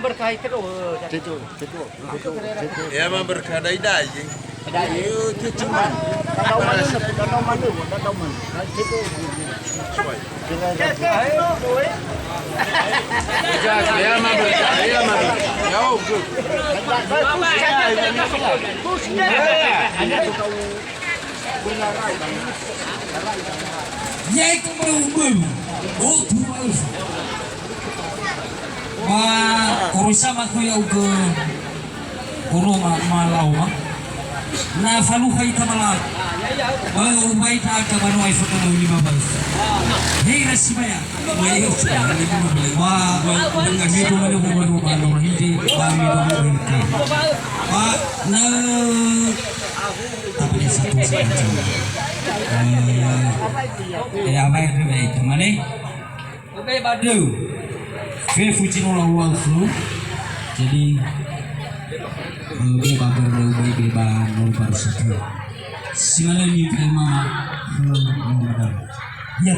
berkait terus. Ya mah berkadai dai. Ayo cuman. Datang mana? Ya mah berkadai mah. Jauh. Yaitu berubah. Kurusama ko yung kuruma malawa na faluhay tamala ubay ta ka banu ay foto ng lima bas hira sibaya may usta ni mo bali dengan itu mana ko banu hindi kami do na tapi satu saja ya baik baik kemana oke badu Fe fucino lawal flu jadi gue kabar dari beba 0%. Simalan ni kema ya.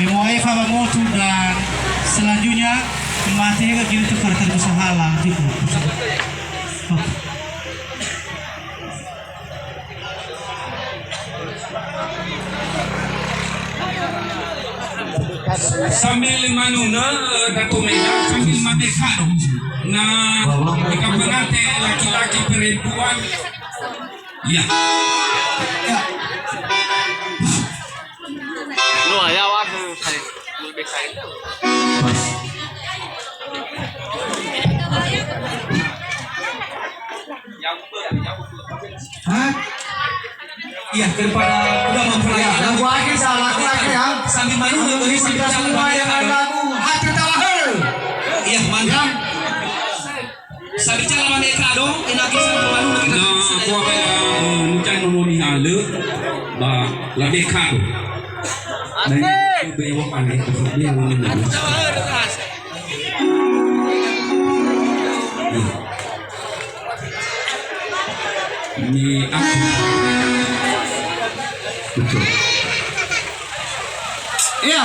Memoai Favamotu dan selanjutnya mati ke kiri tukar terbesahala gitu. Sambil manuna Dato Mega sambil madekado na ikapangate laki-laki perempuan ya. Lu ya waktu lebih kait. Iya, daripada udah memperlihatkan lagu akhir ya. Sambil manuna beri semua yang lagu hati tawahir. Iya, mantap. Sabi cala madekado inaki sambil manuna kita. Nah, aku akan mencari nomor hale ba labekado. Asik. Bewa panik dia ngomong. Tawahir terus. Ini aku betul. Iya.